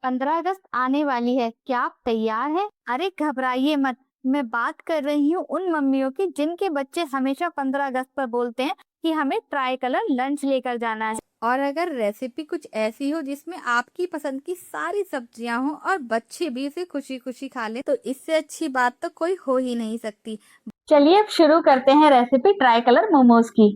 15 अगस्त आने वाली है, क्या आप तैयार हैं? अरे घबराइए मत, मैं बात कर रही हूँ उन मम्मियों की जिनके बच्चे हमेशा 15 अगस्त पर बोलते हैं कि हमें ट्राई कलर लंच लेकर जाना है। और अगर रेसिपी कुछ ऐसी हो जिसमें आपकी पसंद की सारी सब्जियां हो और बच्चे भी इसे खुशी खुशी खा लें, तो इससे अच्छी बात तो कोई हो ही नहीं सकती। चलिए अब शुरू करते हैं रेसिपी ट्राई कलर मोमोज की।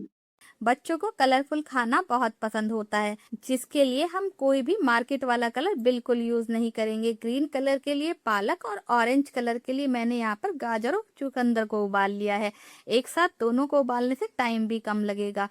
बच्चों को कलरफुल खाना बहुत पसंद होता है, जिसके लिए हम कोई भी मार्केट वाला कलर बिल्कुल यूज नहीं करेंगे। ग्रीन कलर के लिए पालक और ऑरेंज कलर के लिए मैंने यहाँ पर गाजर और चुकंदर को उबाल लिया है। एक साथ दोनों को उबालने से टाइम भी कम लगेगा।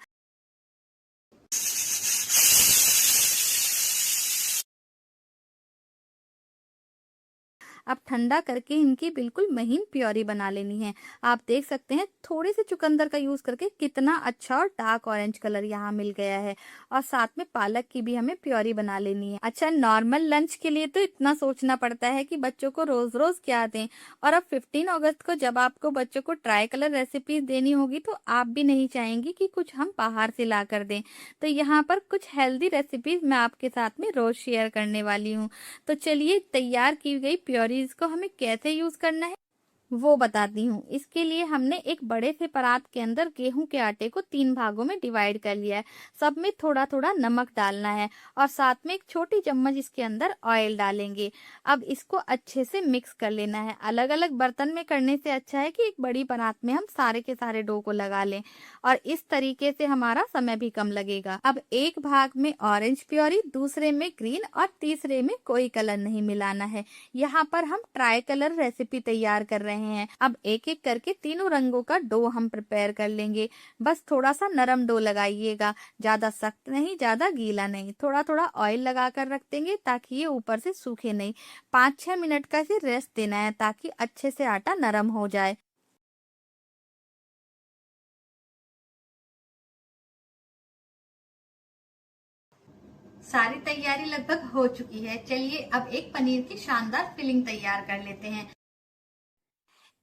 अब ठंडा करके इनकी बिल्कुल महीन प्योरी बना लेनी है। आप देख सकते हैं थोड़े से चुकंदर का यूज करके कितना अच्छा और डार्क ऑरेंज कलर यहाँ मिल गया है। और साथ में पालक की भी हमें प्योरी बना लेनी है। अच्छा, नॉर्मल लंच के लिए तो इतना सोचना पड़ता है कि बच्चों को रोज रोज क्या दें। और अब 15 अगस्त को जब आपको बच्चों को ट्राई कलर रेसिपी देनी होगी, तो आप भी नहीं चाहेंगी कि कुछ हम बाहर से ला कर दें। तो यहाँ पर कुछ हेल्दी रेसिपीज मैं आपके साथ में रोज शेयर करने वाली हूँ। तो चलिए तैयार की गई प्योरीज को हमें कैसे यूज करना है वो बताती हूँ। इसके लिए हमने एक बड़े से परात के अंदर गेहूं के आटे को 3 भागों में डिवाइड कर लिया है। सब में थोड़ा थोड़ा नमक डालना है और साथ में एक छोटी चम्मच इसके अंदर ऑयल डालेंगे। अब इसको अच्छे से मिक्स कर लेना है। अलग अलग बर्तन में करने से अच्छा है कि एक बड़ी परात में हम सारे के सारे डो को लगा लें, और इस तरीके से हमारा समय भी कम लगेगा। अब एक भाग में ऑरेंज प्योरी, दूसरे में ग्रीन और तीसरे में कोई कलर नहीं मिलाना है। यहाँ पर हम ट्राई कलर रेसिपी तैयार कर रहे हैं। अब एक एक करके तीनों रंगों का डो हम प्रिपेयर कर लेंगे। बस थोड़ा सा नरम डो लगाइएगा, ज्यादा सख्त नहीं ज्यादा गीला नहीं। थोड़ा थोड़ा ऑयल लगा कर रख देंगे ताकि ये ऊपर से सूखे नहीं। 5-6 मिनट का इसे रेस्ट देना है ताकि अच्छे से आटा नरम हो जाए। सारी तैयारी लगभग हो चुकी है। चलिए अब एक पनीर की शानदार फिलिंग तैयार कर लेते हैं।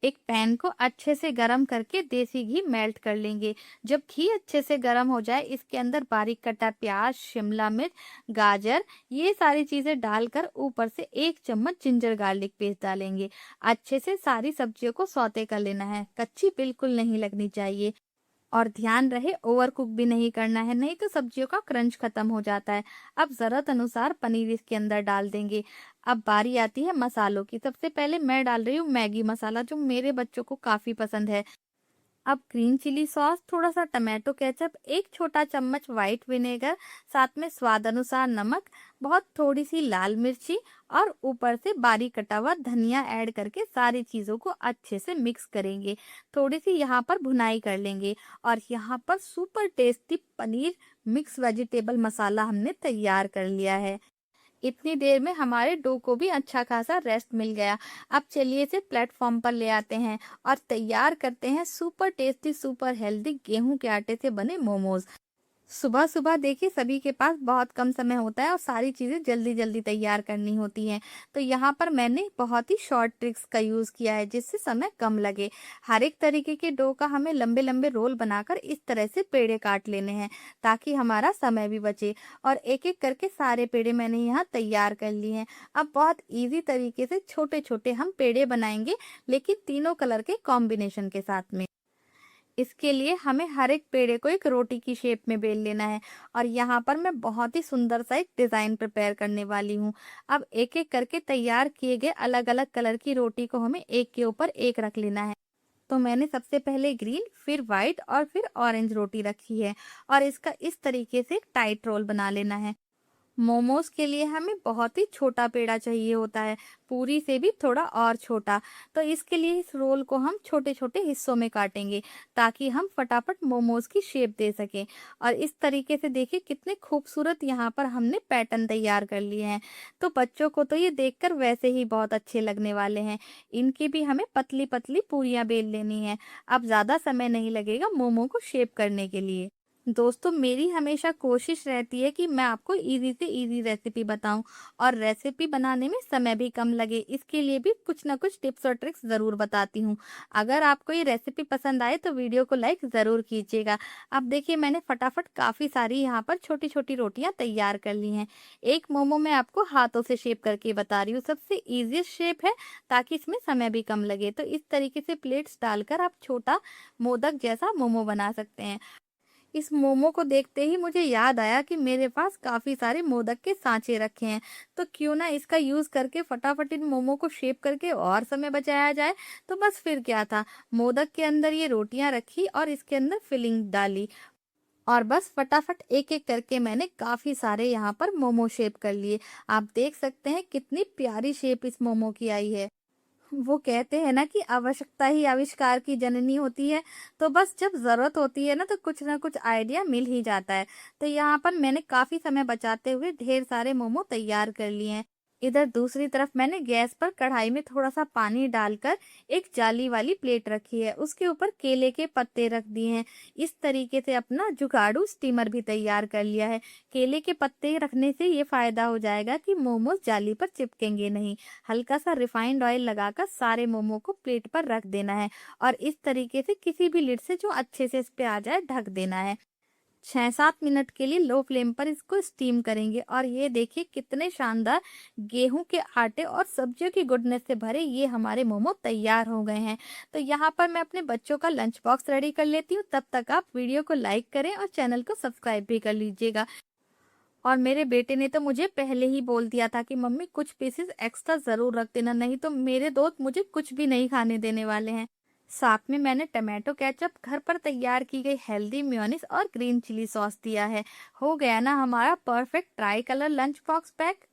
एक पैन को अच्छे से गरम करके देसी घी मेल्ट कर लेंगे। जब घी अच्छे से गरम हो जाए, इसके अंदर बारीक कटा प्याज, शिमला मिर्च, गाजर, ये सारी चीजें डालकर ऊपर से 1 चम्मच जिंजर गार्लिक पेस्ट डालेंगे। अच्छे से सारी सब्जियों को सौते कर लेना है, कच्ची बिल्कुल नहीं लगनी चाहिए। और ध्यान रहे ओवर कुक भी नहीं करना है, नहीं तो सब्जियों का क्रंच खत्म हो जाता है। अब जरूरत अनुसार पनीर इसके अंदर डाल देंगे। अब बारी आती है मसालों की। सबसे पहले मैं डाल रही हूँ मैगी मसाला, जो मेरे बच्चों को काफी पसंद है। अब ग्रीन चिली सॉस, थोड़ा सा टमाटो केचप, एक छोटा चम्मच व्हाइट विनेगर, साथ में स्वाद अनुसार नमक, बहुत थोड़ी सी लाल मिर्ची और ऊपर से बारीक कटा हुआ धनिया ऐड करके सारी चीजों को अच्छे से मिक्स करेंगे। थोड़ी सी यहाँ पर भुनाई कर लेंगे। और यहाँ पर super tasty paneer mix vegetable masala हमने तैयार कर लिया है। इतनी देर में हमारे डो को भी अच्छा खासा रेस्ट मिल गया। अब चलिए इसे प्लेटफॉर्म पर ले आते हैं और तैयार करते हैं सुपर टेस्टी सुपर हेल्दी गेहूं के आटे से बने मोमोज। सुबह सुबह देखिए सभी के पास बहुत कम समय होता है और सारी चीजें जल्दी जल्दी तैयार करनी होती हैं। तो यहाँ पर मैंने बहुत ही शॉर्ट ट्रिक्स का यूज किया है जिससे समय कम लगे। हर एक तरीके के डो का हमें लंबे लंबे रोल बनाकर इस तरह से पेड़े काट लेने हैं ताकि हमारा समय भी बचे। और एक एक करके सारे पेड़े मैंने यहाँ तैयार कर लिए हैं। अब बहुत इजी तरीके से छोटे छोटे हम पेड़े बनाएंगे, लेकिन तीनों कलर के कॉम्बिनेशन के साथ में। इसके लिए हमें हर एक पेड़े को एक रोटी की शेप में बेल लेना है। और यहाँ पर मैं बहुत ही सुंदर सा एक डिजाइन प्रिपेयर करने वाली हूँ। अब एक एक करके तैयार किए गए अलग अलग कलर की रोटी को हमें एक के ऊपर एक रख लेना है। तो मैंने सबसे पहले ग्रीन, फिर व्हाइट और फिर ऑरेंज रोटी रखी है। और इसका इस तरीके से एक टाइट रोल बना लेना है। मोमोज के लिए हमें बहुत ही छोटा पेड़ा चाहिए होता है, पूरी से भी थोड़ा और छोटा। तो इसके लिए इस रोल को हम छोटे छोटे हिस्सों में काटेंगे ताकि हम फटाफट मोमोज की शेप दे सकें। और इस तरीके से देखिए कितने खूबसूरत यहाँ पर हमने पैटर्न तैयार कर लिए हैं। तो बच्चों को तो ये देखकर वैसे ही बहुत अच्छे लगने वाले हैं। इनकी भी हमें पतली पतली पूरियां बेल लेनी है। अब ज्यादा समय नहीं लगेगा मोमो को शेप करने के लिए। दोस्तों, मेरी हमेशा कोशिश रहती है कि मैं आपको ईज़ी से ईज़ी रेसिपी बताऊँ और रेसिपी बनाने में समय भी कम लगे, इसके लिए भी कुछ ना कुछ टिप्स और ट्रिक्स ज़रूर बताती हूँ। अगर आपको ये रेसिपी पसंद आए तो वीडियो को लाइक ज़रूर कीजिएगा। अब देखिए, मैंने फटाफट काफ़ी सारी यहाँ पर छोटी-छोटी रोटियाँ तैयार कर ली हैं। एक मोमो मैं आपको हाथों से शेप करके बता रही हूँ, सबसे ईज़ीएस्ट शेप है ताकि इसमें समय भी कम लगे। तो इस तरीके से प्लेट्स डालकर आप छोटा मोदक जैसा मोमो बना सकते हैं। इस मोमो को देखते ही मुझे याद आया कि मेरे पास काफ़ी सारे मोदक के सांचे रखे हैं, तो क्यों ना इसका यूज़ करके फटाफट इन मोमो को शेप करके और समय बचाया जाए। तो बस फिर क्या था, मोदक के अंदर ये रोटियां रखी और इसके अंदर फिलिंग डाली और बस फटाफट एक-एक करके मैंने काफ़ी सारे यहाँ पर मोमो शेप कर लिए। आप देख सकते हैं कितनी प्यारी शेप इस मोमो की आई है। वो कहते हैं ना कि आवश्यकता ही आविष्कार की जननी होती है, तो बस जब ज़रूरत होती है ना कुछ आइडिया मिल ही जाता है। तो यहाँ पर मैंने काफ़ी समय बचाते हुए ढेर सारे मोमो तैयार कर लिए हैं। इधर दूसरी तरफ मैंने गैस पर कढ़ाई में थोड़ा-सा पानी डालकर एक जाली वाली प्लेट रखी है, उसके ऊपर केले के पत्ते रख दिए हैं। इस तरीके से अपना जुगाड़ू स्टीमर भी तैयार कर लिया है। केले के पत्ते रखने से ये फ़ायदा हो जाएगा कि मोमोज़ जाली पर चिपकेंगे नहीं। हल्का सा रिफाइंड ऑयल लगाकर सारे मोमो को प्लेट पर रख देना है और इस तरीके से किसी भी लिड से जो अच्छे से इस पे आ जाए ढक देना है। 6-7 मिनट के लिए लो फ्लेम पर इसको स्टीम करेंगे और ये देखिए कितने शानदार गेहूं के आटे और सब्जियों की गुडनेस से भरे ये हमारे मोमो तैयार हो गए हैं। तो यहाँ पर मैं अपने बच्चों का लंच बॉक्स रेडी कर लेती हूँ, तब तक आप वीडियो को लाइक करें और चैनल को सब्सक्राइब भी कर लीजिएगा। और मेरे बेटे ने तो मुझे पहले ही बोल दिया था कि मम्मी कुछ पीसेस एक्स्ट्रा ज़रूर रख देना, नहीं तो मेरे दोस्त मुझे कुछ भी नहीं खाने देने वाले हैं। साथ में मैंने टमाटो केचप, घर पर तैयार की गई हेल्दी मेयोनीज और ग्रीन चिली सॉस दिया है। हो गया ना हमारा perfect try colour lunch box pack.